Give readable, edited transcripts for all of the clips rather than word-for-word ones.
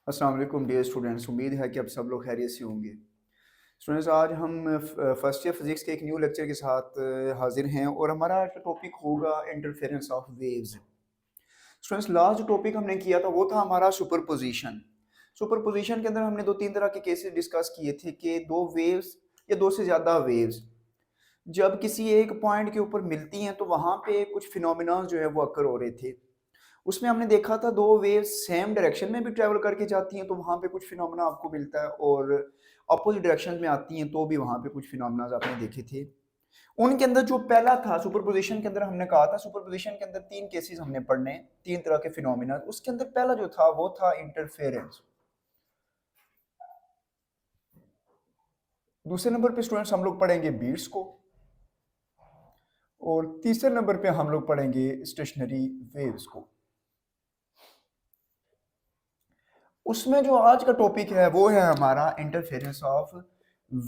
अस्सलाम वालेकुम dear students. उम्मीद है कि अब सब लोग खैरियत से होंगे। स्टूडेंट्स, आज हम फर्स्ट ईयर फिज़िक्स के एक न्यू लेक्चर के साथ हाजिर हैं और हमारा आज का टॉपिक होगा interference of waves. Students, last जो टॉपिक हमने किया था वो था हमारा सुपरपोजिशन। सुपरपोजिशन के अंदर हमने दो तीन तरह के केसेस डिस्कस किए थे कि दो वेव्स या दो से ज़्यादा वेव्स जब किसी एक पॉइंट के ऊपर मिलती हैं तो वहाँ पे कुछ फिनोमिना जो है वो अकर हो रहे थे। उसमें हमने देखा था दो वेव्स सेम डायरेक्शन में भी ट्रैवल करके जाती हैं तो वहाँ पे कुछ फिनोमेना आपको मिलता है, और अपोजिट डायरेक्शन में आती हैं तो भी वहाँ पे कुछ फिनोमेना आपने देखे थे। उनके अंदर जो पहला था सुपरपोजिशन के अंदर, हमने कहा था सुपरपोजिशन के अंदर तीन केसेस हमने पढ़ने, तीन तरह के फिनोमेना। उसके अंदर पहला जो था वो था इंटरफेरेंस। दूसरे नंबर पे स्टूडेंट्स हम लोग पढ़ेंगे बीट्स को, और तीसरे नंबर पे हम लोग पढ़ेंगे स्टेशनरी वेव्स को। उसमें जो आज का टॉपिक है वो है हमारा इंटरफेरेंस ऑफ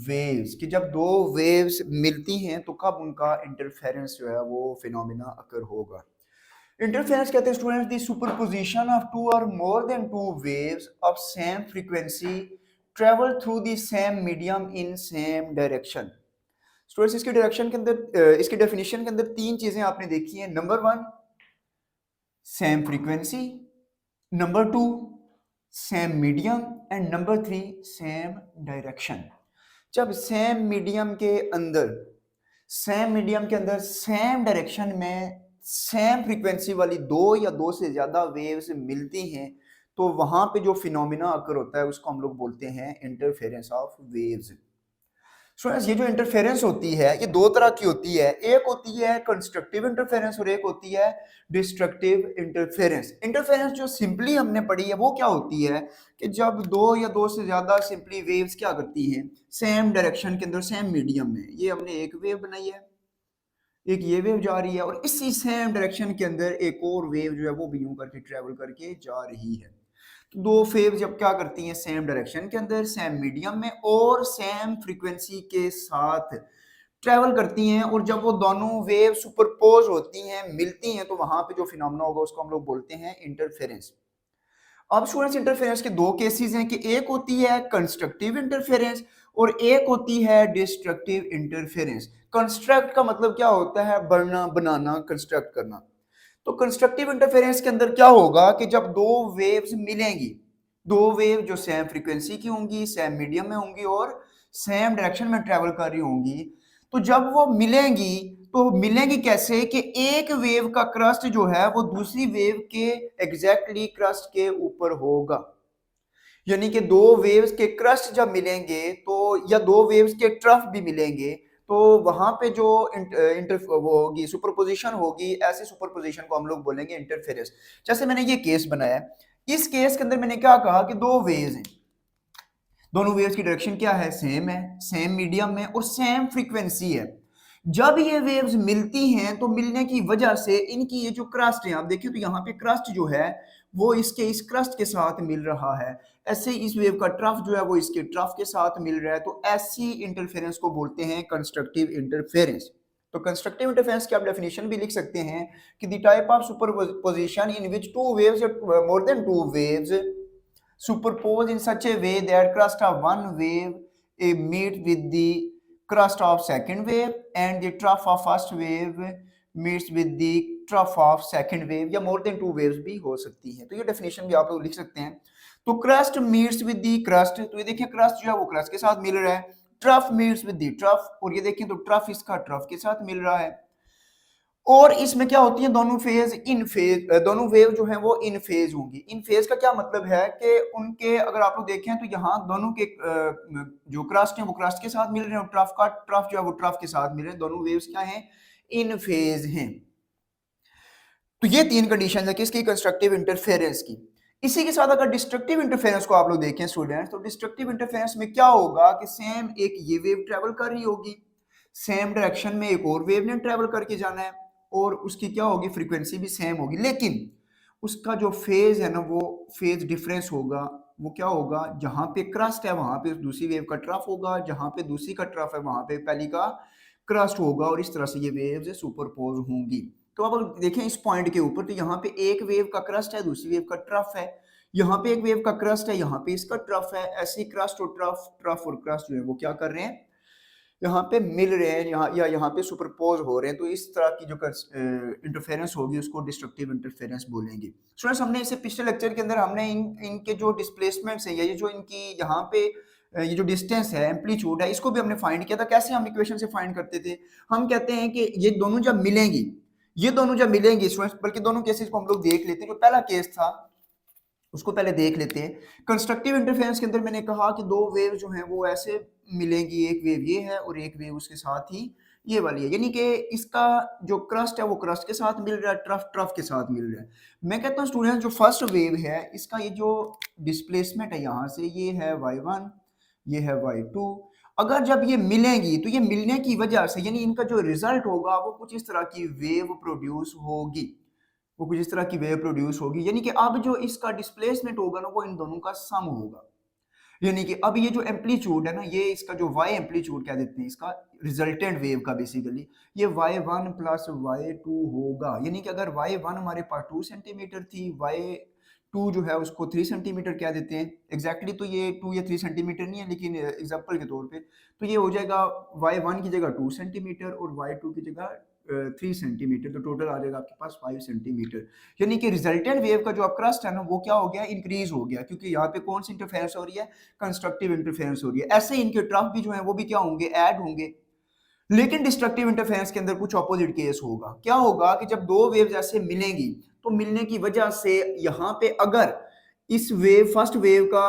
वेव्स, कि जब दो वेव्स मिलती हैं तो कब उनका इंटरफेरेंस जो है वो फिनोमिना अकर होगा। इंटरफेरेंस कहते हैं students the superposition of two और more than two waves of same frequency travel through the same medium in same direction. Students, इसके डायरेक्शन के अंदर इसके डेफिनेशन के अंदर तीन चीजें आपने देखी हैं। Number one, same frequency. Number two, same medium. And number three, same direction. जब सेम मीडियम के अंदर सेम डायरेक्शन में सेम फ्रीक्वेंसी वाली दो या दो से ज्यादा वेव्स मिलती हैं तो वहां पे जो फिनोमिना अकर होता है उसको हम लोग बोलते हैं इंटरफेरेंस ऑफ वेव्स। स्टूडेंट्स, ये जो इंटरफेरेंस होती है ये दो तरह की होती है। एक होती है कंस्ट्रक्टिव इंटरफेरेंस और एक होती है डिस्ट्रक्टिव इंटरफेरेंस। इंटरफेरेंस जो सिंपली हमने पढ़ी है वो क्या होती है कि जब दो या दो से ज्यादा सिंपली वेव्स क्या करती हैं, सेम डायरेक्शन के अंदर सेम मीडियम में, ये हमने एक वेव बनाई है, एक ये वेव जा रही है, और इसी सेम डायरेक्शन के अंदर एक और वेव जो है वो भी यूं करके ट्रेवल करके जा रही है। तो दो वेव जब क्या करती हैं, सेम डायरेक्शन के अंदर सेम मीडियम में और सेम फ्रीक्वेंसी के साथ ट्रेवल करती हैं, और जब वो दोनों वेव सुपरपोज होती हैं, मिलती हैं, तो वहां पे जो फिनोमेना होगा उसको हम लोग बोलते हैं इंटरफेरेंस। अब स्टूडेंट्स, इंटरफेरेंस के दो केसेस हैं, कि एक होती है कंस्ट्रक्टिव इंटरफेरेंस और एक होती है डिस्ट्रक्टिव इंटरफेरेंस। कंस्ट्रक्ट का मतलब क्या होता है, बनना, बनाना, कंस्ट्रक्ट करना। तो कंस्ट्रक्टिव इंटरफेरेंस के अंदर क्या होगा कि जब दो वेव्स मिलेंगी, दो वेव जो सेम फ्रीक्वेंसी की होंगी, सेम मीडियम में होंगी और सेम डायरेक्शन में ट्रेवल कर रही होंगी, तो जब वो मिलेंगी तो मिलेंगी कैसे कि एक वेव का क्रस्ट जो है वो दूसरी वेव के एग्जैक्टली क्रस्ट के ऊपर होगा। यानी कि दो वेव्स के क्रस्ट जब मिलेंगे तो, या दो वेव्स के ट्रफ भी मिलेंगे, तो वहां पे जो इंटर वो होगी, सुपरपोजिशन होगी, ऐसे सुपरपोजिशन को हम लोग बोलेंगे इंटरफेरेंस। जैसे मैंने ये केस बनाया है, इस केस के अंदर मैंने क्या कहा कि दो वेव्स हैं, दोनों वेव्स की डायरेक्शन क्या है, सेम है, सेम मीडियम में और सेम फ्रीक्वेंसी है। जब ये वेव्स मिलती हैं तो मिलने की वजह से इनकी ये जो क्रस्ट है, आप देखिए तो यहाँ पे क्रस्ट जो है वो इसके इस क्रस्ट के साथ मिल रहा है, ऐसे ही इस वेव का ट्रफ जो है वो इसके ट्रफ के साथ मिल रहा है, तो ऐसी इंटरफेरेंस को बोलते हैं कंस्ट्रक्टिव इंटरफेरेंस। तो कंस्ट्रक्टिव इंटरफेरेंस की आप डेफिनेशन भी लिख सकते हैं कि the type of superposition in which two waves, more than two waves superposed in such a way that crust of one wave meet with the crust of second wave and the trough of first wave meets with the trough of second wave, या more than two waves भी हो सकती है। तो ये definition भी आप लोग लिख सकते हैं। तो crust meets with the crust, तो ये देखिए क्रस्ट जो है वो क्रस्ट के साथ मिल रहा है, trough meets with the trough, और ये देखिए तो ट्रफ इसका ट्रफ के साथ मिल रहा है। और इसमें क्या होती है, दोनों फेज इन फेज, दोनों वेव जो है वो इन फेज होंगी। इन फेज का क्या मतलब है कि उनके अगर आप लोग देखें तो यहाँ दोनों के जो क्रस्ट है वो क्रस्ट के साथ मिल रहे हैं और ट्रफ जो है वो ट्रफ के साथ मिल रहे हैं, दोनों वेव्स क्या हैं, इन फेज हैं। तो ये तीन कंडीशन है किसकी, कंस्ट्रक्टिव इंटरफेरेंस की। इसी के साथ अगर डिस्ट्रक्टिव इंटरफेरेंस को आप लोग देखें स्टूडेंट्स, तो डिस्ट्रक्टिव इंटरफेरेंस में क्या होगा कि सेम एक ये वेव ट्रेवल कर रही होगी, सेम डायरेक्शन में एक और वेव ने ट्रेवल करके जाना है, और उसकी क्या होगी, फ्रीक्वेंसी भी सेम होगी, लेकिन उसका जो फेज है ना वो फेज डिफरेंस होगा। वो क्या होगा, जहां पे क्रस्ट है वहां पे दूसरी वेव का ट्रफ होगा, जहां पे दूसरी का ट्रफ है वहां पे पहली का क्रस्ट होगा, और इस तरह से ये वेव्स सुपरपोज होंगी। तो अब देखें इस पॉइंट के ऊपर, तो यहाँ पे एक वेव का क्रस्ट है, दूसरी वेव का ट्रफ है, यहाँ पे एक वेव का क्रस्ट है, यहाँ पे इसका ट्रफ है, ऐसी क्रस्ट और ट्रफ, ट्रफ और क्रस्ट जो है वो क्या कर रहे हैं, यहाँ पे मिल रहे हैं, यहाँ या यहाँ पे सुपरपोज हो रहे हैं। तो इस तरह की जो इंटरफेरेंस होगी उसको डिस्ट्रक्टिव इंटरफेरेंस बोलेंगे। स्टूडेंट्स, हमने इसे पिछले लेक्चर के अंदर हमने इनके जो डिस्प्लेसमेंट्स है, ये जो इनकी यहाँ पे ये जो डिस्टेंस है, एम्पलीट्यूड है, इसको भी हमने फाइंड किया था। कैसे हम इक्वेशन से फाइंड करते थे, हम कहते हैं कि ये दोनों जब मिलेंगी, ये दोनों जब मिलेंगी स्टूडेंट्स, बल्कि दोनों केसेस को हम लोग देख लेते हैं। जो पहला केस था उसको पहले देख लेते हैं। कंस्ट्रक्टिव इंटरफेरेंस के अंदर मैंने कहा कि दो वेव जो हैं वो ऐसे मिलेंगी, एक वेव ये है और एक वेव उसके साथ ही ये वाली है, यानी कि इसका जो क्रस्ट है वो क्रस्ट के साथ मिल रहा है, ट्रफ ट्रफ के साथ मिल रहा है। मैं कहता हूँ स्टूडेंट, जो फर्स्ट वेव है इसका ये जो डिस्प्लेसमेंट है यहाँ से, ये है y1, ये है y2। अगर जब ये मिलेंगी तो ये मिलने की वजह से यानी इनका जो रिजल्ट होगा वो कुछ इस तरह की वेव प्रोड्यूस होगी, वो कुछ इस तरह की वेव प्रोड्यूस होगी। यानी कि अब जो इसका डिस्प्लेसमेंट होगा ना वो इन दोनों का सम होगा। यानी कि अब ये जो एम्पलीट्यूड है ना, ये इसका जो y एम्पलीट्यूड कह देते हैं इसका रिजल्टेंट वेव का, बेसिकली ये y1 प्लस y2 होगा। यानी कि अगर y1 हमारे पास 2 सेंटीमीटर थी, y2 जो है उसको 3 सेंटीमीटर कह देते हैं एग्जैक्टली। तो ये 2 या 3 सेंटीमीटर नहीं है, लेकिन एग्जांपल के तौर पे तो ये हो जाएगा y1 की जगह 2 सेंटीमीटर और y2 की जगह 3 सेंटीमीटर, तो टोटल आ जाएगा आपके पास 5 सेंटीमीटर। यानी कि रिजल्टेंट वेव का जो क्रस्ट है ना वो क्या हो गया, इंक्रीज हो गया, क्योंकि यहाँ पे कौन सी इंटरफेरेंस हो रही है, कंस्ट्रक्टिव इंटरफेरेंस हो रही है। ऐसे इनके ट्रफ भी जो है वो भी क्या होंगे, ऐड होंगे। लेकिन डिस्ट्रक्टिव इंटरफेरेंस के अंदर कुछ ऑपोजिट केस होगा। क्या होगा कि जब दो वेव्स ऐसे मिलेंगी तो मिलने की वजह से यहाँ पे अगर इस वेव फर्स्ट वेव का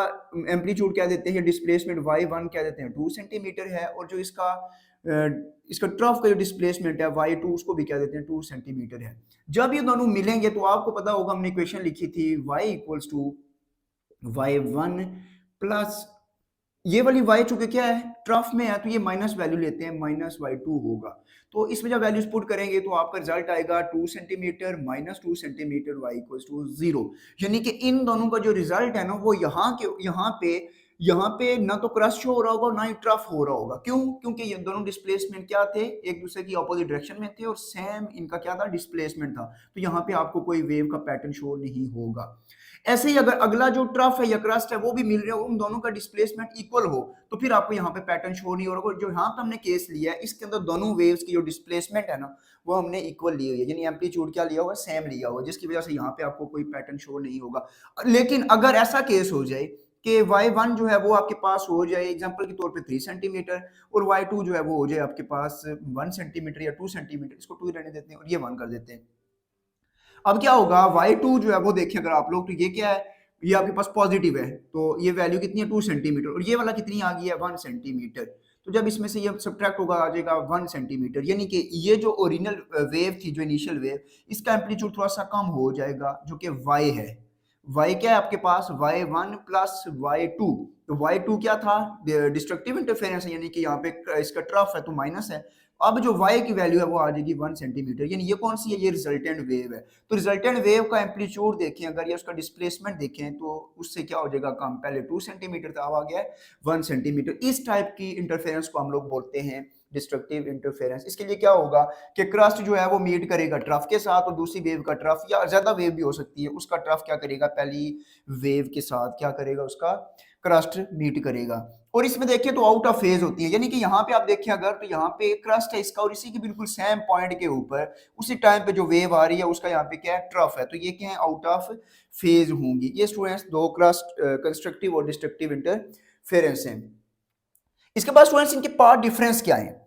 एम्पलीट्यूड क्या देते हैं, डिस्प्लेसमेंट y1 क्या देते हैं 2 सेंटीमीटर है, और जो इसका ट्रफ का जो डिस्प्लेसमेंट है y2 उसको भी क्या देते हैं 2 सेंटीमीटर है। जब ये दोनों मिलेंगे तो आपको पता होगा हमने इक्वेशन लिखी थी y equals to y1 plus ये वाली y चूंकि क्या है ट्रफ में है तो ये माइनस वैल्यू लेते हैं, माइनस y2 होगा। तो इसमें जब वैल्यूज पुट करेंगे तो आपका रिजल्ट आएगा 2 centimetre minus 2 centimetre y equals to 0। यानी कि इन दोनों का जो रिजल्ट है ना वो यहाँ पे ना तो क्रस्ट हो रहा होगा ना ही ट्रफ हो रहा होगा। क्यों? क्योंकि ये दोनों डिस्प्लेसमेंट क्या थे, एक दूसरे की अपोजिट डायरेक्शन में थे और सेम इनका क्या था, डिस्प्लेसमेंट था। तो यहाँ पे आपको कोई वेव का पैटर्न शो नहीं होगा। ऐसे ही अगर अगला जो ट्रफ है या क्रस्ट है वो भी मिल रहे हो, उन दोनों का डिस्प्लेसमेंट इक्वल हो, तो फिर आपको यहाँ पे पैटर्न शो नहीं हो रहा। जो यहाँ पे हमने केस लिया है इसके अंदर दोनों वेव्स की जो डिस्प्लेसमेंट है ना वो हमने इक्वल ली हुई है, यानी एम्पलीट्यूड क्या लिया हुआ, सेम लिया हुआ, जिसकी वजह से यहाँ पे आपको कोई पैटर्न शो नहीं होगा। लेकिन अगर ऐसा केस हो जाए कि y1 जो है वो आपके पास हो जाए एग्जांपल के तौर पे 3 सेंटीमीटर और y2 जो है वो हो जाए आपके पास 1 सेंटीमीटर या 2 सेंटीमीटर, इसको 2 रहने देते हैं और ये 1 कर देते हैं। अब क्या होगा, y2 जो है वो देखिए अगर आप लोग, तो ये क्या है, ये आपके पास पॉजिटिव है, तो ये वैल्यू कितनी है 2 सेंटीमीटर, और ये वाला कितनी आ गई है 1 सेंटीमीटर। तो जब इसमें से ये सब्ट्रैक्ट होगा आ जाएगा 1 सेंटीमीटर, यानी कि ये जो ओरिजिनल वेव थी, जो इनिशियल वेव, इसका एम्पलीट्यूड थोड़ा सा कम हो जाएगा, जो कि y है। y क्या है आपके पास, y1 प्लस y2। तो y2 क्या था, डिस्ट्रक्टिव इंटरफेरेंस है, यानी कि यहाँ पे इसका ट्रफ है तो माइनस है। अब जो y की वैल्यू है वो आ जाएगी 1 सेंटीमीटर, यानी ये कौन सी है, ये रिजल्टेंट वेव है। तो रिजल्टेंट वेव का एम्पलीट्यूड देखें अगर, या उसका डिस्प्लेसमेंट देखें, तो उससे क्या हो जाएगा कम, पहले 2 सेंटीमीटर था, अब आ गया 1 सेंटीमीटर। इस टाइप की इंटरफेरेंस को हम लोग बोलते हैं डिस्ट्रक्टिव इंटरफेरेंस। इसके लिए क्या होगा कि क्रस्ट जो है वो मीट करेगा ट्रफ के साथ, और दूसरी वेव का ट्रफ, या ज्यादा वेव भी हो सकती है, उसका ट्रफ क्या करेगा, पहली वेव के साथ क्या करेगा, उसका क्रस्ट मीट करेगा। और इसमें देखिए तो आउट ऑफ फेज होती है, यानी कि यहाँ पे आप देखिए अगर, तो यहाँ पे क्रस्ट है इसका और इसी के बिल्कुल सेम पॉइंट के ऊपर उसी टाइम पे जो वेव आ रही है उसका यहाँ पे क्या है, ट्रफ है, तो ये क्या है, आउट ऑफ फेज होंगी। ये स्टूडेंट्स दो क्रस्ट कंस्ट्रक्टिव और डिस्ट्रक्टिव इंटरफेरेंस हैं। इसके बाद स्टूडेंट्स इनके पार्ट डिफरेंस क्या है।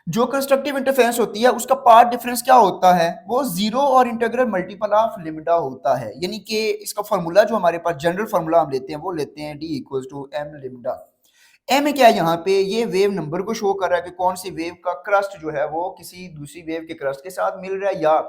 जो कंस्ट्रक्टिव इंटरफेरेंस होती है उसका पार्ट डिफरेंस क्या होता है, वो जीरो और इंटीग्रल मल्टीपल ऑफ लिम्डा होता है। यानी कि इसका फार्मूला जो हमारे पास जनरल फार्मूला हम लेते हैं वो लेते हैं d equals to m lambda. M क्या है, यहाँ पे ये वेव नंबर को शो कर रहा है कि कौन सी वेव का क्रस्ट जो है वो किसी दूसरी वेव के क्रस्ट के साथ मिल रहा है, या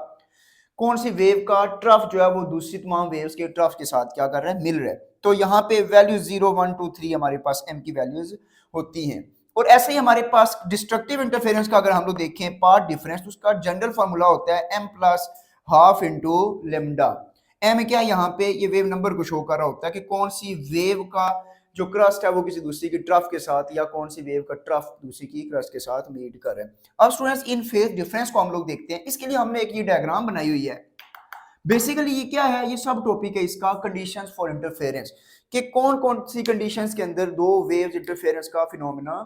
कौन सी वेव का ट्रफ जो है वो दूसरी तमाम वेव्स के ट्रफ के साथ क्या कर रहा है, मिल रहा है। तो यहाँ पे वैल्यू 0 1 2 3 हमारे पास m की वैल्यूज होती हैं। और ऐसे ही हमारे पास डिस्ट्रक्टिव इंटरफेरेंस का अगर हम लोग देखें पार्ट डिफरेंस, तो उसका जनरल फार्मूला होता है m plus half into lambda. M क्या है, यहाँ पे ये वेव नंबर को शो कर रहा होता है कि कौन सी वेव का जो क्रस्ट है वो किसी दूसरी की ट्रफ के साथ, या कौन सी वेव का ट्रफ दूसरी की क्रस्ट के साथ मीट कर रहे हैं। अब स्टूडेंट्स इन फेज डिफरेंस को हम लोग देखते हैं। इसके लिए हमने एक ये डायग्राम बनाई हुई है, बेसिकली ये क्या है, ये सब टॉपिक है इसका, कंडीशंस फॉर इंटरफेरेंस, कि कौन कौन सी कंडीशंस के अंदर दो वेव्स इंटरफेरेंस का फिनोमेना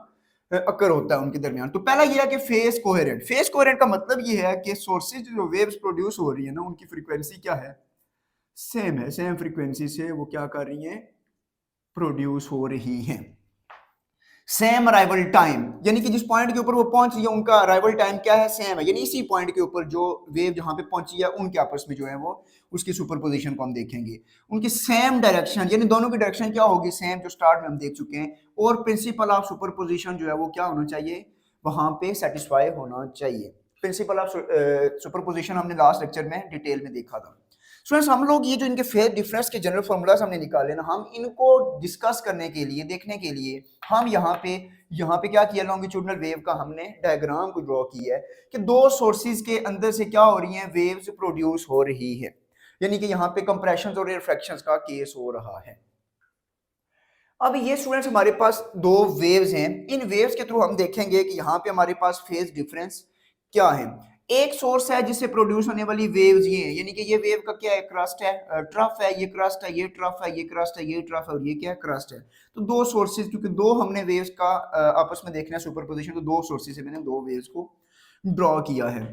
अकर होता है उनके दरमियान। तो पहला ये है कि फेस कोहेरेंट। फेस कोहेरेंट का मतलब ये है कि सोर्सेज जो वेव्स प्रोड्यूस हो रही है ना, उनकी फ्रीक्वेंसी क्या है, सेम है, सेम फ्रीक्वेंसी से वो क्या कर रही हैं, प्रोड्यूस हो रही हैं। सेम अराइवल टाइम, यानी कि जिस पॉइंट के ऊपर वो पहुंच रही है उनका अराइवल टाइम क्या है, सेम है, यानी इसी पॉइंट के ऊपर जो वेव जहां पे पहुंची है उनके आपस में जो है वो उसकी सुपरपोजिशन को हम देखेंगे। उनकी सेम डायरेक्शन, यानी दोनों की डायरेक्शन क्या होगी, सेम, जो स्टार्ट में हम देख चुके हैं। और प्रिंसिपल ऑफ सुपरपोजिशन जो है वो क्या होना चाहिए, वहां पे सेटिस्फाई होना चाहिए। प्रिंसिपल ऑफ सुपरपोजिशन हमने लास्ट लेक्चर में डिटेल में देखा था। स्टूडेंट्स, हम लोग ये जो इनके फेज डिफरेंस के जनरल फॉर्मूलाज हमने निकाले ना, हम इनको डिस्कस करने के लिए, देखने के लिए हम यहाँ पे क्या किया, लॉन्गिट्यूडनल वेव का हमने डायग्राम को ड्रॉ किया है कि दो सोर्सेज के अंदर से क्या हो रही हैं, वेव्स प्रोड्यूस हो रही है, यानी कि यहाँ पे कंप्रेशन और रिफ्रैक्शन का केस हो रहा है। अब ये स्टूडेंट्स हमारे पास दो वेव्स हैं, इन वेव्स के थ्रू हम देखेंगे कि यहाँ पे हमारे पास फेज डिफरेंस क्या है। एक सोर्स है जिससे प्रोड्यूस होने वाली वेव्स ये है, यानी कि ये वेव का क्या है, क्रस्ट है, ट्रफ है, ये क्रस्ट है, ये ट्रफ है, ये क्रस्ट है, ये ट्रफ है, और ये क्या है, क्रस्ट है। तो दो सोर्सेज, क्योंकि दो हमने वेव्स का आपस में देखना है सुपरपोजिशन, तो दो सोर्सेज से मैंने दो वेव्स को ड्रॉ किया है।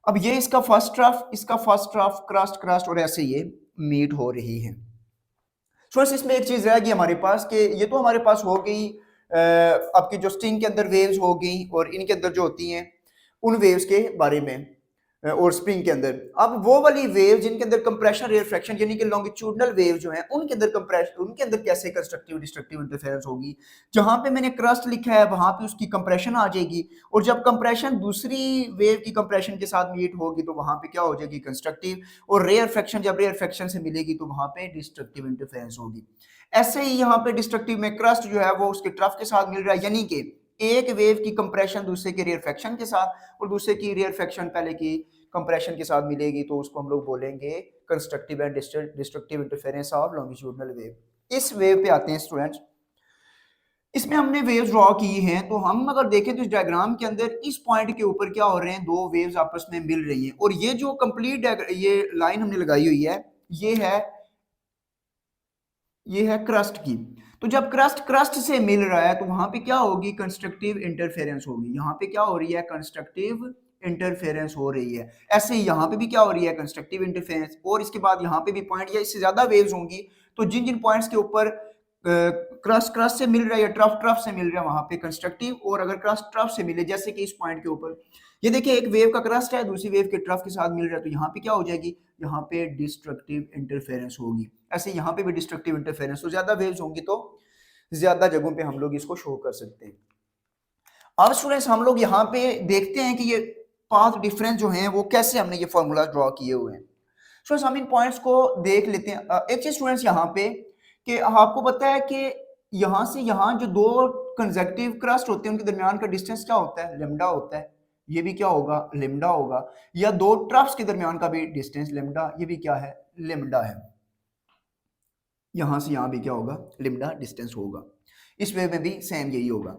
अब ये इसका फर्स्ट ट्रफ, इसका फर्स्ट ट्रफ, क्रस्ट क्रस्ट, और ऐसे ये मीट हो रही है। फ्रेंड्स, इसमें एक चीज रहेगी हमारे पास कि ये तो हमारे पास हो गई आपकी जो स्ट्रिंग के अंदर वेव्स हो गई, और इनके अंदर जो होती हैं उन वेव्स के बारे में, और स्प्रिंग के अंदर। अब वो वाली वेव जिनके अंदर कंप्रेशन रिफ्रैक्शन यानी कि लॉन्गिट्यूडनल वेव जो है उनके अंदर कंप्रेशन, उनके अंदर कैसे कंस्ट्रक्टिव डिस्ट्रक्टिव इंटरफेरेंस होगी, जहां पे मैंने क्रस्ट लिखा है वहां पे उसकी कंप्रेशन आ जाएगी, और जब कंप्रेशन दूसरी वेव की कंप्रेशन के साथ मीट होगी तो वहां पे क्या हो जाएगी, कंस्ट्रक्टिव, और रेयरफेक्शन जब रेयरफेक्शन से मिलेगी तो वहां पे डिस्ट्रक्टिव इंटरफेरेंस होगी। ऐसे ही यहाँ पे डिस्ट्रक्टिव में क्रस्ट जो है वो उसके ट्रफ के साथ मिल रहा है, यानी कि एक वेव की कंप्रेशन दूसरे के रेयरफेक्शन के साथ, और दूसरे की रेयरफेक्शन पहले की कंप्रेशन के साथ मिलेगी, तो उसको हम लोग बोलेंगे constructive and destructive interference of longitudinal wave. इस वेव पे आते हैं स्टूडेंट्स, इसमें हमने वेव्स ड्रॉ की हैं, तो हम अगर देखें तो इस डायग्राम के अंदर इस पॉइंट के ऊपर क्या हो रहे हैं, दो वेव्स आपस में मिल रही हैं, और ये जो कंप्लीट ये लाइन हमने लगाई हुई है, ये है क्रस्ट की। तो जब क्रस्ट क्रस्ट से मिल रहा है तो वहां पे क्या होगी, कंस्ट्रक्टिव इंटरफेरेंस होगी। यहाँ पे क्या हो रही है, कंस्ट्रक्टिव इंटरफेरेंस हो रही है। ऐसे ही यहाँ पे भी क्या हो रही है, कंस्ट्रक्टिव इंटरफेरेंस। और इसके बाद यहाँ पे भी पॉइंट या इससे ज्यादा वेव्स होंगी, तो जिन जिन पॉइंट्स के ऊपर क्रस्ट क्रस्ट से मिल रहा है या ट्रफ ट्रफ से मिल रहा है वहां पे कंस्ट्रक्टिव, और अगर क्रस्ट ट्रफ से मिले जैसे कि इस पॉइंट के ऊपर, ये देखिए एक वेव का क्रस्ट है दूसरी वेव के ट्रफ के साथ मिल रहा है, तो यहाँ पे क्या हो जाएगी, यहाँ पे डिस्ट्रक्टिव इंटरफेरेंस होगी। ऐसे यहाँ पे भी डिस्ट्रक्टिव इंटरफेरेंस, तो ज्यादा वेव्स होंगी तो ज्यादा जगहों पे हम लोग इसको शो कर सकते हैं। अब स्टूडेंट्स, हम लोग यहाँ पे देखते हैं कि ये पाथ डिफरेंस जो है वो कैसे हमने ये फॉर्मूला ड्रॉ किए हुए हैं। स्टूडेंट्स, हम इन पॉइंट्स को देख लेते हैं। एक चीज स्टूडेंट्स यहाँ पे, कि आपको पता है कि यहाँ से यहाँ जो दो कंसेक्टिव क्रस्ट होते हैं उनके दरमियान का डिस्टेंस क्या होता है, लेमडा होता है। ये भी क्या होगा, लेमडा होगा। या दो ट्रफ्स के दरमियान का भी डिस्टेंस लेमडा, ये भी क्या है, लेमडा है। यहां से यहां भी क्या होगा, लेमडा डिस्टेंस होगा। इस वे में भी सेम यही होगा।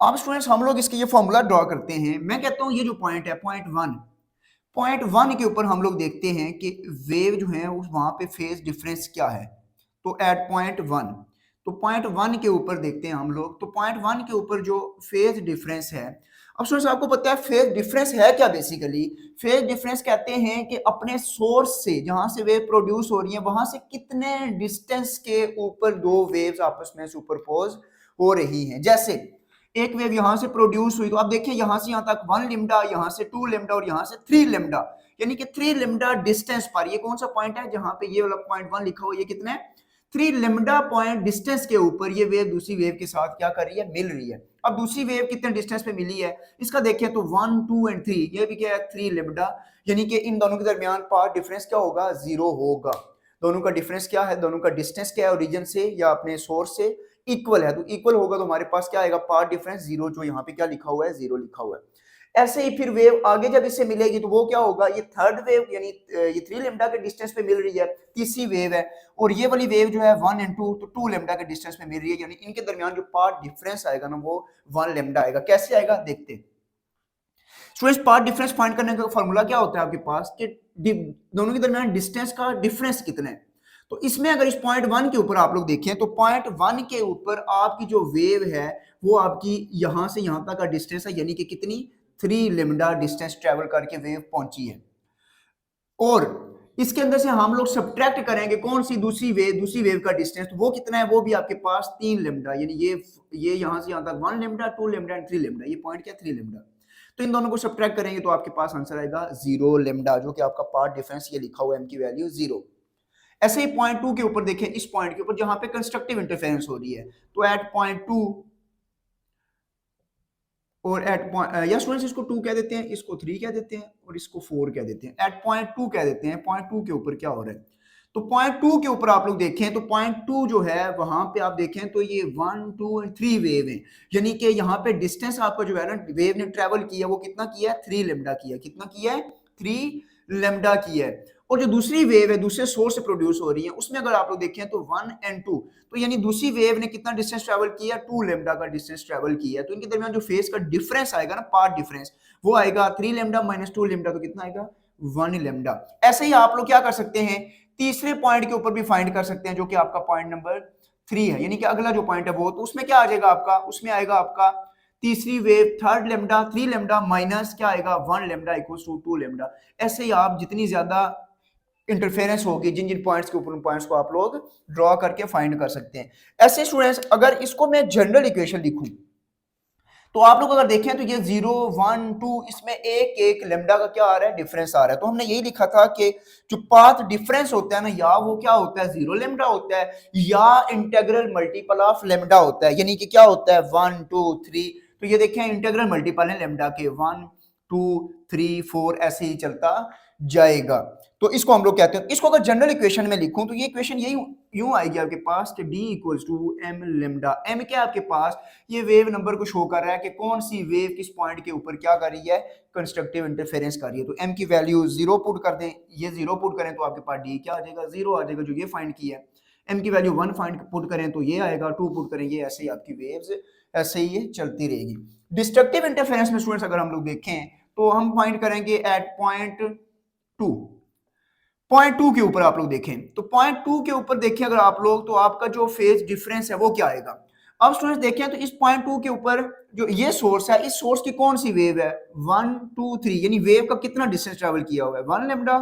अब स्टूडेंट्स, हम लोग इसके ये फॉर्मूला ड्रॉ करते हैं। मैं कहता हूं ये जो पॉइंट है, पॉइंट वन के ऊपर हम लोग देखते हैं कि वेव जो है उस वहां पे फेज डिफरेंस क्या है। तो एट पॉइंट वन, तो पॉइंट वन के ऊपर देखते हैं हम लोग। तो पॉइंट वन के ऊपर जो फेज डिफरेंस है, अब स्टूडेंट्स आपको पता है फेज डिफरेंस है क्या, बेसिकली फेज डिफरेंस कहते हैं कि अपने सोर्स से, जहां से वेव प्रोड्यूस हो रही है वहां से कितने डिस्टेंस के ऊपर दो वेव्स आपस में सुपरपोज हो रही हैं। जैसे एक वेव यहां से प्रोड्यूस हुई, तो आप देखिए यहां से यहां तक 1 लेमडा, यहां से 2 लेमडा, और यहां से 3 लेमडा, यानी कि 3 लेमडा डिस्टेंस पर, ये कौन सा पॉइंट है जहां पे ये वाला पॉइंट 1 लिखा हुआ, ये कितना है, 3 लेमडा पॉइंट डिस्टेंस के ऊपर ये वेव दूसरी वेव के साथ क्या कर रही है, मिल रही है। अब दूसरी वेव कितने डिस्टेंस पे मिली है, इसका देखिए तो 1, 2 एंड 3, ये भी क्या है, 3 लेमडा, यानी कि इन दोनों के दरमियान पाथ डिफरेंस क्या होगा, 0 होगा। दोनों का डिफरेंस क्या है, दोनों का डिस्टेंस क्या है, ओरिजिन से या अपने सोर्स से इक्वल है, तो इक्वल होगा तो हमारे पास क्या आएगा, पाथ डिफरेंस 0, जो यहाँ पे क्या लिखा हुआ है, 0 लिखा हुआ है। ऐसे ही फिर वेव आगे जब इससे मिलेगी तो वो क्या होगा, ये थर्ड वेव, यानी ये 3 लेमडा के डिस्टेंस पे मिल रही है, तीसरी वेव है, और ये वाली वेव जो है 1 एंड 2, तो 2 लेमडा के डिस्टेंस पे मिल रही है, यानी इनके दरमियान जो पाथ डिफरेंस आएगा ना वो 1 लेमडा आएगा। कैसे आएगा देखते हैं। स्टूडेंट्स, पाथ डिफरेंस फाइंड करने का फॉर्मूला क्या होता है आपके पास, कि दोनों के दरमियान डिस्टेंस का डिफरेंस कितना है। तो इसमें अगर इस पॉइंट 1 के ऊपर आप लोग देखें तो पॉइंट 1 के ऊपर आपकी जो वेव है वो आपकी यहां से यहां तक का डिस्टेंस है, यानी कि कितनी 3 लेमडा डिस्टेंस ट्रेवल करके वेव पहुंची है। और इसके अंदर से हम लोग सब्ट्रैक्ट करेंगे कौन सी दूसरी वेव का डिस्टेंस, तो वो कितना है, वो भी आपके पास 3 लेमडा, यानी ये यहां से यहां तक 1 लेमडा 2 लेमडा एंड 3 लेमडा, ये पॉइंट क्या 3 लेमडा। तो इन दोनों को सब्ट्रैक्ट करेंगे तो आपके पास आंसर आएगा 0 लेमडा, जो कि आपका पाथ डिफरेंस ये लिखा हुआ है, एम की वैल्यू 0। ऐसे ही पॉइंट 2 के ऊपर देखें, इस पॉइंट के ऊपर जहां पे कंस्ट्रक्टिव इंटरफेरेंस हो रही है, तो एट पॉइंट 2 और एट पॉइंट या स्टूडेंट्स इसको 2 कह देते हैं, इसको 3 कह देते हैं और इसको 4 कह देते हैं, एट पॉइंट 2 कह देते हैं। पॉइंट 2 के ऊपर क्या हो रहा है, तो पॉइंट 2 के ऊपर आप लोग देखें तो पॉइंट 2 जो है वहां पे आप देखें तो ये 1 2 एंड 3 वेव है, यानी कि यहाँ पे डिस्टेंस आपका जो है ना वेव ने ट्रेवल किया वो कितना किया है 3 लेमडा किया, कितना किया है 3 लेमडा किया है। और जो दूसरी वेव है दूसरे सोर्स से प्रोड्यूस हो रही है उसमें अगर आप लोग देखें तो 1 एंड 2, तो यानी दूसरी वेव ने कितना डिस्टेंस ट्रैवल किया 2 लेमडा का डिस्टेंस ट्रैवल किया है। तो इनके दरमियान जो फेज का डिफरेंस आएगा ना पाथ डिफरेंस, वो आएगा 3 लेमडा माइनस 2 लेमडा, तो कितना आएगा 1 लेमडा। ऐसे ही आप लोग क्या कर सकते हैं तीसरे पॉइंट के ऊपर भी फाइंड कर सकते हैं, जो कि आपका पॉइंट नंबर 3 है, यानी कि अगला जो पॉइंट है वो, तो उसमें क्या आ जाएगा आपका, उसमें आएगा आपका तीसरी वेव 3 लेमडा 3 लेमडा माइनस क्या आएगा 1 लेमडा इक्वल्स टू 2 लेमडा। ऐसे ही आप जितनी ज्यादा इंटरफेरेंस होगी जिन जिन पॉइंट्स के ऊपर उन पॉइंट्स को आप लोग ड्रॉ करके फाइंड कर सकते हैं। ऐसे स्टूडेंट्स अगर इसको मैं जनरल इक्वेशन लिखूं तो आप लोग अगर देखें तो ये 0 1 2 इसमें एक एक लेमडा का क्या आ रहा है डिफरेंस आ रहा है। तो हमने यही लिखा था कि जो पाथ डिफरेंस होता है ना, या वो क्या होता है 0 लेमडा होता है या इंटीग्रल मल्टीपल ऑफ लेमडा होता है, यानी कि क्या होता है 1 2 3। तो ये देखें इंटीग्रल मल्टीपल है लेमडा के 1 2 3 4 ऐसे ही चलता जाएगा। तो इसको हम लोग कहते हैं, इसको अगर जनरल इक्वेशन में लिखूं तो ये इक्वेशन यही यूं आएगी आपके पास कि d equals to m lambda. m क्या आपके पास ये वेव नंबर को शो कर रहा है कि कौन सी वेव किस पॉइंट के ऊपर क्या कर रही है कंस्ट्रक्टिव इंटरफेरेंस कर रही है। तो m की वैल्यू 0 पुट कर दें, ये 0 पुट करें तो आपके पास d क्या आ जाएगा 0 आ जाएगा, जो ये फाइंड किया है। m की वैल्यू 1 फाइंड पुट करें तो ये आएगा, 2 पुट करेंगे, ऐसे ही आपकी वेव्स ऐसे ही ये चलती रहेगी। डिस्ट्रक्टिव इंटरफेरेंस में स्टूडेंट्स अगर हम लोग देखें तो हम फाइंड करेंगे एट पॉइंट 2। पॉइंट 2 के ऊपर आप लोग देखें तो पॉइंट 2 के ऊपर देखें अगर आप लोग तो आपका जो फेज डिफरेंस है वो क्या आएगा। अब स्टूडेंट्स देखें तो इस पॉइंट 2 के ऊपर जो ये सोर्स है, इस सोर्स की कौन सी वेव है 1 2 3, यानी वेव का कितना डिस्टेंस ट्रेवल किया हुआ है 1 लेमडा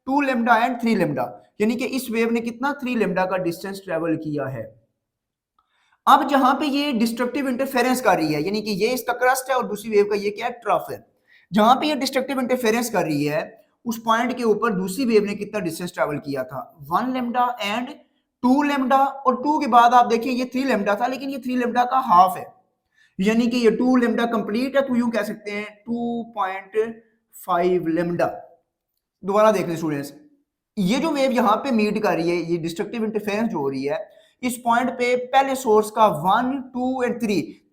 2 लेमडा एंड 3 लेमडा, यानी कि इस वेव ने कितना 3 लेमडा का डिस्टेंस ट्रेवल किया है। अब जहां पे ये डिस्ट्रक्टिव इंटरफेरेंस कर रही है, यानी कि ये इसका क्रस्ट है और दूसरी वेव का ये क्या है ट्रफ है, जहां पे ये डिस्ट्रक्टिव इंटरफेरेंस कर रही है उस पॉइंट के ऊपर दूसरी वेव ने कितना डिस्टेंस ट्रैवल किया था 1 लेमडा एंड 2 लेमडा, और 2 के बाद आप देखिए ये 3 लेमडा था, लेकिन ये 3 लेमडा का हाफ है, यानी कि ये 2 लेमडा कंप्लीट है, तो यूं कह सकते हैं 2.5 लेमडा। दोबारा देख लें स्टूडेंट्स, ये जो वेव यहाँ पे मीट कर रही है, ये डिस्ट्रक्टिव इंटरफेरेंस जो हो रही है इस पॉइंट पे पहले सोर्स का 1 2 एंड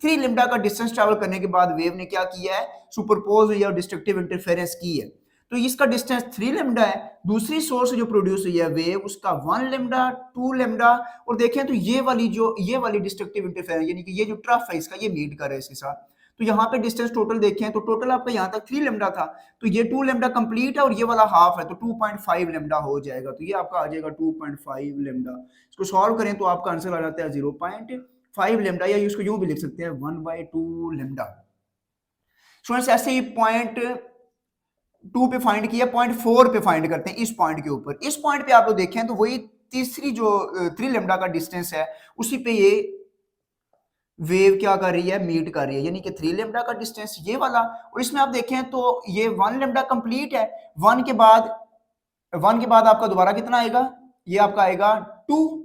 3 लेमडा का डिस्टेंस ट्रैवल करने के बाद वेव ने क्या किया है सुपरपोज या डिस्ट्रक्टिव इंटरफेरेंस की है। तो इसका डिस्टेंस 3 लेमडा है, दूसरी सोर्स से जो प्रोड्यूस हुई है वेव उसका 1 लेमडा 2 लेमडा, और देखें तो ये वाली डिस्ट्रक्टिव इंटरफेरेंस यानी कि ये जो ट्रफ है इसका ये मीट कर रहा है इसके साथ। तो यहाँ पे डिस्टेंस टोटल देखें तो टोटल आपका यहाँ तक 3 लेमडा था, तो ये 2 लेमडा कंप्लीट है और ये वाला हाफ है, तो 2.5 लेमडा हो जाएगा, तो ये आपका आ जाएगा 2.5 लेमडा। इसको सॉल्व करें तो आपका आंसर आ जाता है 0.5 लेमडा, या इसको यूं भी लिख सकते हैं 1/2 लेमडा। स्टूडेंट्स ऐसे ही पॉइंट 2 पे फाइंड किया, पॉइंट 4 पे फाइंड करते हैं इस पॉइंट के ऊपर। इस पॉइंट पे आप लोग देखें तो वही तीसरी जो 3 लेमडा का डिस्टेंस है उसी पे ये वेव क्या कर रही है मीट कर रही है, यानी कि 3 लेमडा का डिस्टेंस ये वाला, और इसमें आप देखें तो ये 1 लेमडा कंप्लीट है, 1 के बाद आपका दोबारा कितना आएगा, ये आपका आएगा 2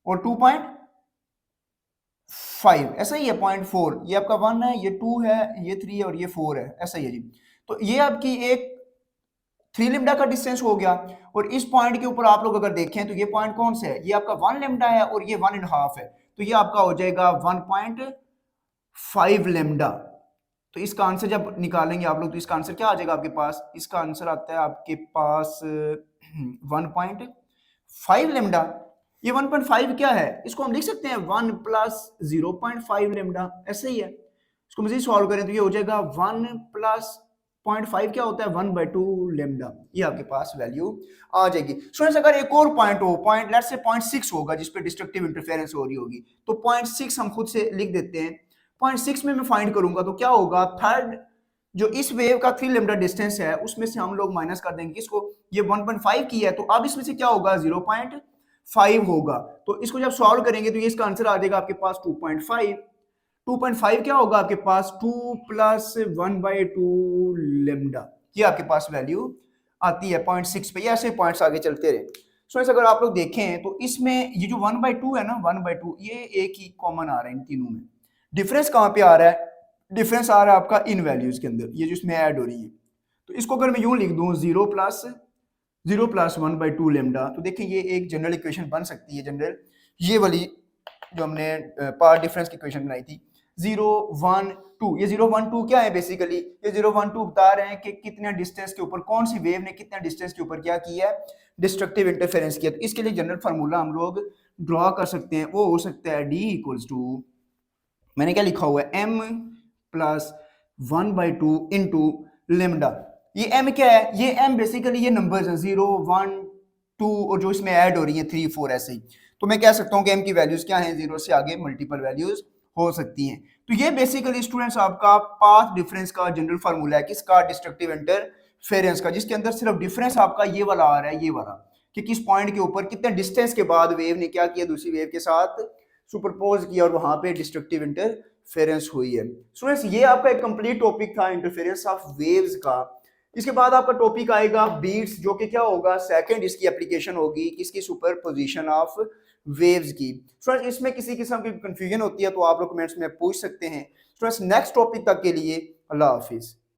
और 2.5 ऐसा ही है 0.4, ये आपका 1 है, ये 2 है, ये 3 है और ये 4 है, ऐसा ही है जी। तो ये आपकी एक 3 लेमडा का डिस्टेंस हो गया, और इस पॉइंट के ऊपर आप लोग अगर देखें तो ये पॉइंट कौन सा है, ये आपका 1 लेमडा है और ये 1.5 है, तो ये आपका हो जाएगा 1.5 लेमडा। तो इसका आंसर जब निकालेंगे आप लोग तो इसका आंसर क्या आ जाएगा आपके पास, इसका आंसर आता है आपके पास 1.5 लेमडा। ये 1.5 क्या है, इसको हम लिख सकते हैं 1 प्लस 0.5 लेमडा, ऐसे ही है। इसको मजीद सॉल्व करें तो ये हो जाएगा 1 प्लस 0.5 क्या होता है 1/2 लेमडा, ये आपके पास वैल्यू आ जाएगी। स्टूडेंट्स अगर एक और पॉइंट हो, पॉइंट लेट्स से 0.6 होगा जिस पे डिस्ट्रक्टिव इंटरफेरेंस हो रही होगी, तो 0.6 हम खुद से लिख देते हैं। 0.6 में मैं फाइंड करूंगा तो क्या होगा, थर्ड जो इस वेव का 3 लेमडा डिस्टेंस है उसमें से हम लोग माइनस कर देंगे किसको, ये 1.5 की है, तो अब इसमें से क्या होगा 0.5 होगा। तो इसको जब सॉल्व करेंगे तो ये इसका आंसर आ जाएगा आपके पास 2.5। 2.5 क्या होगा आपके पास 2 प्लस 1/2 लेमडा, ये आपके पास वैल्यू आती है 0.6 पे। ये ऐसे पॉइंट्स आगे चलते रहे। सो अगर आप लोग देखें तो इसमें ये जो 1/2 है ना, 1/2 ये एक ही कॉमन आ रहा है इन तीनों में। डिफरेंस कहाँ पे आ रहा है, डिफरेंस आ रहा है आपका इन वैल्यूज के अंदर, ये जो इसमें ऐड हो रही है। तो इसको अगर मैं यूं लिख दूं 0 प्लस 1/2 लेमडा, तो देखिए ये एक जनरल इक्वेशन बन सकती है, जनरल ये वाली जो हमने पार्ट डिफरेंस की इक्वेशन बनाई थी 0 1 2। ये 0 1 2 क्या है, बेसिकली ये 0 1 2 बता रहे हैं कि कितने डिस्टेंस के ऊपर कौन सी वेव ने कितने डिस्टेंस के ऊपर क्या किया है, डिस्ट्रक्टिव इंटरफेरेंस किया। तो इसके लिए जनरल फार्मूला हम लोग ड्रॉ कर सकते हैं, वो हो सकता है D इक्वल्स टू, मैंने क्या लिखा हुआ है m प्लस 1/2 इंटू लेमडा। ये m क्या है, ये m बेसिकली ये नंबर्स हैं 0 1 2 और जो इसमें ऐड हो रही हैं 3 4 ऐसे ही। तो मैं कह सकता हूँ कि m की वैल्यूज क्या हैं, 0 से आगे मल्टीपल वैल्यूज हो सकती हैं। तो ये बेसिकली स्टूडेंट्स आपका पाथ डिफरेंस का जनरल फार्मूला है, किसका, डिस्ट्रक्टिव इंटरफेरेंस का, जिसके अंदर सिर्फ डिफरेंस आपका ये वाला आ रहा है, ये वाला कि किस पॉइंट के ऊपर कितने डिस्टेंस के बाद वेव ने क्या किया, दूसरी वेव के साथ सुपरपोज किया और वहां पे डिस्ट्रक्टिव इंटरफेरेंस हुई है। स्टूडेंट्स ये आपका एक कंप्लीट टॉपिक था इंटरफेरेंस ऑफ वेव्स का। इसके बाद आपका टॉपिक आएगा बीट्स, जो कि क्या होगा, सेकंड इसकी एप्लीकेशन होगी किसकी, सुपरपोजिशन ऑफ वेव्स की। स्टूडेंट्स इसमें किसी किस्म की कंफ्यूजन होती है तो आप लोग कमेंट्स में पूछ सकते हैं। स्टूडेंट्स नेक्स्ट टॉपिक तक के लिए अल्लाह हाफिज।